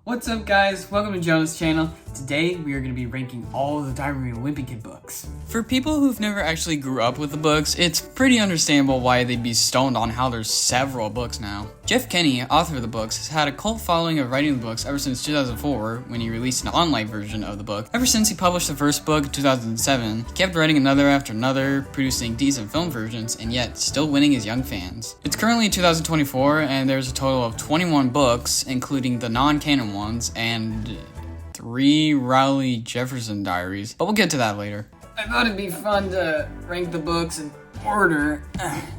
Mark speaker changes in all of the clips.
Speaker 1: What's up guys, welcome to Jonah's channel. Today we are going to be ranking all the Diary of a Wimpy Kid books. For people who've never actually grew up with the books, it's pretty understandable why they'd be stoned on how there's several books now. Jeff Kinney, author of the books, has had a cult following of writing the books ever since 2004 when he released an online version of the book. Ever since he published the first book in 2007, he kept writing another after another, producing decent film versions, and yet still winning his young fans. It's currently 2024 and there's a total of 21 books, including the non-canon ones, and 3 Raleigh Jefferson diaries, but we'll get to that later. I thought it'd be fun to rank the books in order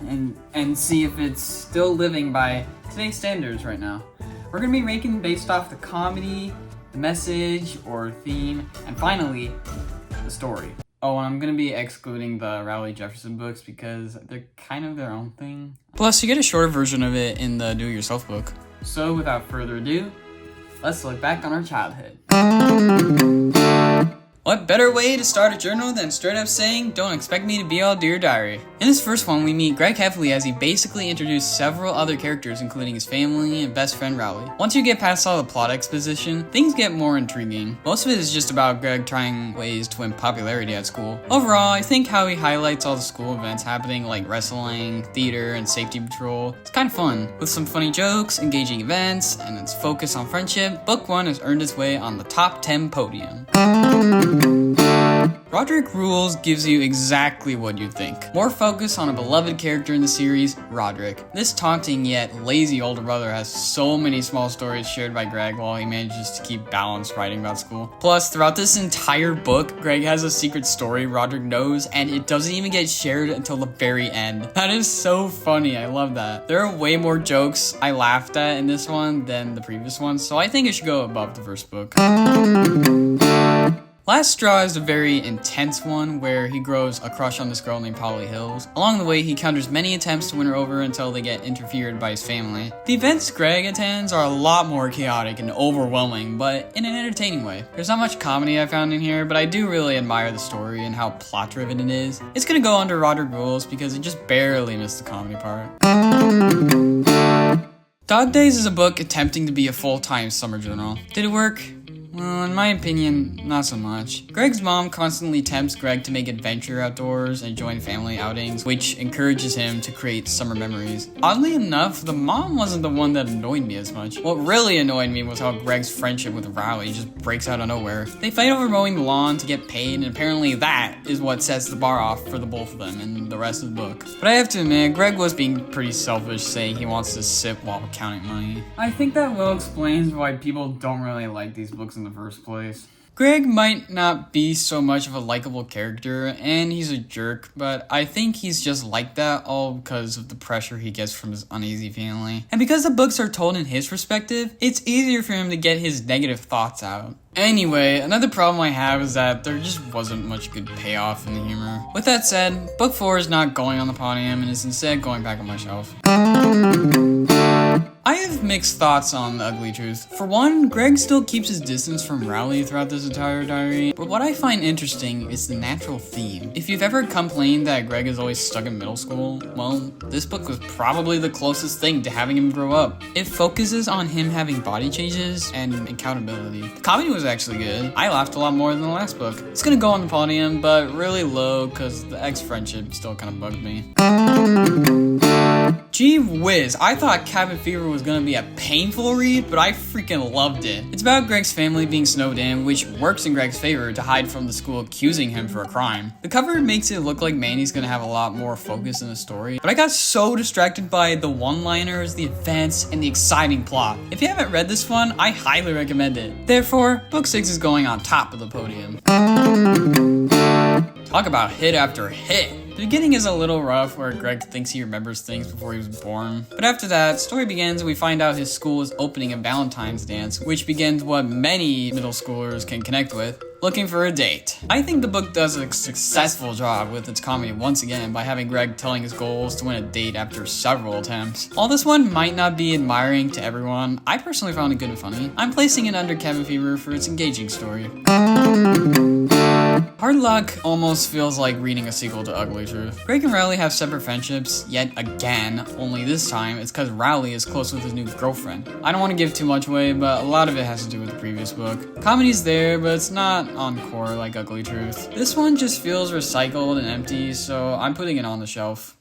Speaker 1: and see if it's still living by today's standards right now. We're gonna be ranking based off the comedy, the message or theme, and finally, the story. Oh, and I'm gonna be excluding the Raleigh Jefferson books because they're kind of their own thing. Plus, you get a shorter version of it in the do-it-yourself book. So without further ado, let's look back on our childhood. What better way to start a journal than straight up saying, "Don't expect me to be all Dear Diary." In this first one, we meet Greg Heffley as he basically introduced several other characters, including his family and best friend Rowley. Once you get past all the plot exposition, things get more intriguing. Most of it is just about Greg trying ways to win popularity at school. Overall, I think how he highlights all the school events happening like wrestling, theater, and safety patrol, it's kind of fun. With some funny jokes, engaging events, and its focus on friendship, book 1 has earned its way on the top 10 podium. Roderick Rules gives you exactly what you'd think. More focus on a beloved character in the series, Roderick. This taunting yet lazy older brother has so many small stories shared by Greg while he manages to keep balanced writing about school. Plus, throughout this entire book, Greg has a secret story Roderick knows, and it doesn't even get shared until the very end. That is so funny, I love that. There are way more jokes I laughed at in this one than the previous one, so I think it should go above the first book. Last Straw is a very intense one where he grows a crush on this girl named Polly Hills. Along the way, he encounters many attempts to win her over until they get interfered by his family. The events Greg attends are a lot more chaotic and overwhelming, but in an entertaining way. There's not much comedy I found in here, but I do really admire the story and how plot-driven it is. It's gonna go under Roderick Rules because it just barely missed the comedy part. Dog Days is a book attempting to be a full-time summer journal. Did it work? Well, in my opinion, not so much. Greg's mom constantly tempts Greg to make adventure outdoors and join family outings, which encourages him to create summer memories. Oddly enough, the mom wasn't the one that annoyed me as much. What really annoyed me was how Greg's friendship with Rowley just breaks out of nowhere. They fight over mowing the lawn to get paid, and apparently that is what sets the bar off for the both of them in the rest of the book. But I have to admit, Greg was being pretty selfish saying he wants to sip while counting money. I think that well explains why people don't really like these books in the first place. Greg might not be so much of a likable character, and he's a jerk, but I think he's just like that all because of the pressure he gets from his uneasy family. And because the books are told in his perspective, it's easier for him to get his negative thoughts out. Anyway, another problem I have is that there just wasn't much good payoff in the humor. With that said, book 4 is not going on the podium and is instead going back on my shelf. I have mixed thoughts on The Ugly Truth. For one, Greg still keeps his distance from Rowley throughout this entire diary, but what I find interesting is the natural theme. If you've ever complained that Greg is always stuck in middle school, well, this book was probably the closest thing to having him grow up. It focuses on him having body changes and accountability. The comedy was actually good. I laughed a lot more than the last book. It's gonna go on the podium, but really low because the ex-friendship still kind of bugged me. Gee whiz, I thought Cabin Fever was gonna be a painful read, but I freaking loved it. It's about Greg's family being snowed in, which works in Greg's favor to hide from the school accusing him for a crime. The cover makes it look like Manny's gonna have a lot more focus in the story, but I got so distracted by the one-liners, the events, and the exciting plot. If you haven't read this one, I highly recommend it. Therefore, book 6 is going on top of the podium. Talk about hit after hit. The beginning is a little rough where Greg thinks he remembers things before he was born. But after that, story begins and we find out his school is opening a Valentine's dance, which begins what many middle schoolers can connect with, looking for a date. I think the book does a successful job with its comedy once again by having Greg telling his goals to win a date after several attempts. While this one might not be admiring to everyone, I personally found it good and funny. I'm placing it under Cabin Fever for its engaging story. Hard Luck almost feels like reading a sequel to Ugly Truth. Greg and Rowley have separate friendships, yet again, only this time it's because Rowley is close with his new girlfriend. I don't want to give too much away, but a lot of it has to do with the previous book. Comedy's there, but it's not encore like Ugly Truth. This one just feels recycled and empty, so I'm putting it on the shelf.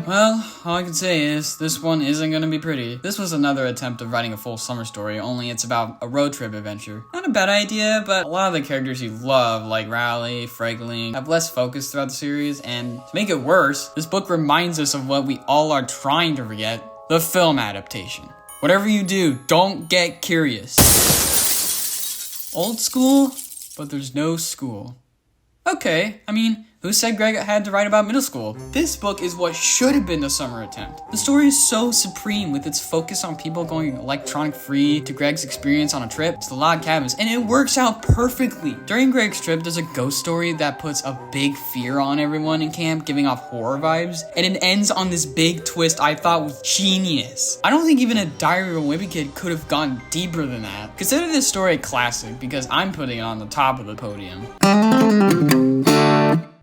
Speaker 1: Well, all I can say is, this one isn't gonna be pretty. This was another attempt of writing a full summer story, only it's about a road trip adventure. Not a bad idea, but a lot of the characters you love, like Rowley, Fregling, have less focus throughout the series, and to make it worse, this book reminds us of what we all are trying to forget, the film adaptation. Whatever you do, don't get curious. Old school, but there's no school. Okay, I mean, who said Greg had to write about middle school? This book is what should have been the summer attempt. The story is so supreme with its focus on people going electronic free, to Greg's experience on a trip to the log cabins, and it works out perfectly. During Greg's trip, there's a ghost story that puts a big fear on everyone in camp, giving off horror vibes, and it ends on this big twist I thought was genius. I don't think even a Diary of a Wimpy Kid could have gone deeper than that. Consider this story a classic because I'm putting it on the top of the podium.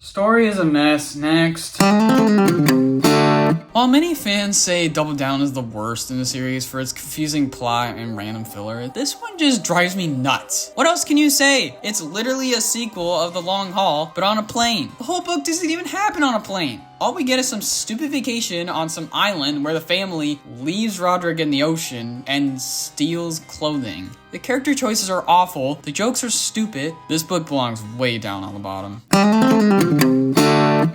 Speaker 1: Story is a mess. Next. While many fans say Double Down is the worst in the series for its confusing plot and random filler, this one just drives me nuts. What else can you say? It's literally a sequel of The Long Haul, but on a plane. The whole book doesn't even happen on a plane. All we get is some stupid vacation on some island where the family leaves Roderick in the ocean and steals clothing. The character choices are awful, the jokes are stupid. This book belongs way down on the bottom.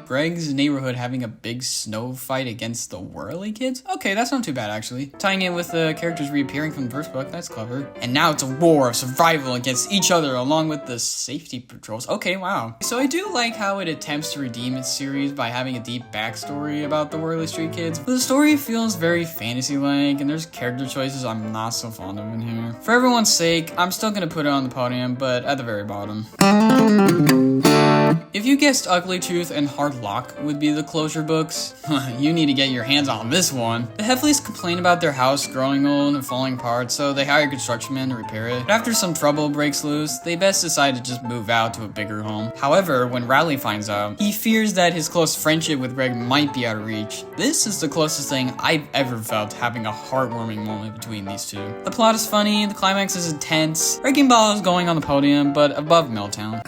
Speaker 1: Greg's neighborhood having a big snow fight against the Whirly Kids? Okay, that's not too bad actually. Tying in with the characters reappearing from the first book, that's clever. And now it's a war of survival against each other along with the safety patrols. Okay, wow. So I do like how it attempts to redeem its series by having a deep backstory about the Whirly Street Kids, but the story feels very fantasy-like and there's character choices I'm not so fond of in here. For everyone's sake, I'm still gonna put it on the podium, but at the very bottom. If you guessed Ugly Truth and Hard Luck would be the closure books, you need to get your hands on this one. The Heffleys complain about their house growing old and falling apart, so they hire construction men to repair it. But after some trouble breaks loose, they best decide to just move out to a bigger home. However, when Rowley finds out, he fears that his close friendship with Greg might be out of reach. This is the closest thing I've ever felt having a heartwarming moment between these two. The plot is funny, the climax is intense, Wrecking Ball is going on the podium, but above Milltown.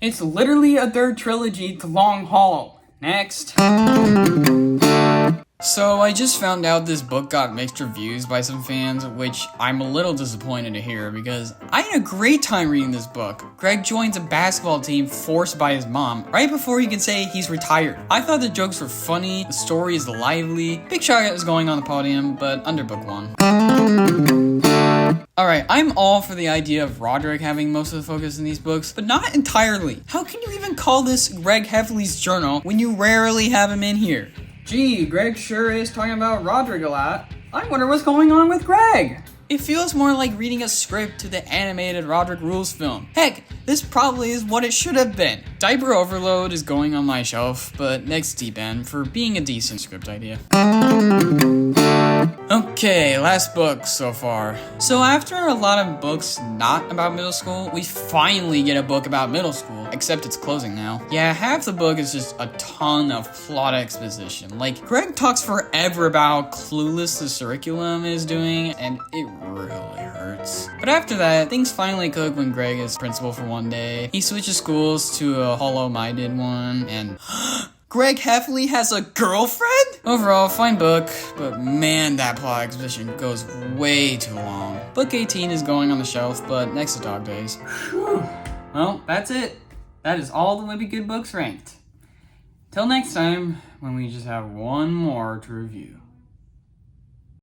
Speaker 1: It's literally a third trilogy to Long Haul. Next. So I just found out this book got mixed reviews by some fans, which I'm a little disappointed to hear because I had a great time reading this book. Greg joins a basketball team forced by his mom right before he can say he's retired. I thought the jokes were funny, the story is lively. Big Shot is going on the podium, but under book one. Alright, I'm all for the idea of Roderick having most of the focus in these books, but not entirely. How can you even call this Greg Heffley's journal when you rarely have him in here? Gee, Greg sure is talking about Roderick a lot. I wonder what's going on with Greg. It feels more like reading a script to the animated Roderick Rules film. Heck, this probably is what it should have been. Diaper Overload is going on my shelf, but next deep end for being a decent script idea. Okay, last book so far. So after a lot of books not about middle school, we finally get a book about middle school, except it's closing now. Yeah, half the book is just a ton of plot exposition. Like, Greg talks forever about how clueless the curriculum is doing, and it really hurts. But after that, things finally cook when Greg is principal for one day. He switches schools to a hollow-minded one, and Greg Heffley has a girlfriend? Overall, fine book, but man, that plot exposition goes way too long. Book 18 is going on the shelf, but next to Dog Days. Whew. Well, that's it. That is all the Wimpy Kid books ranked. Till next time, when we just have one more to review.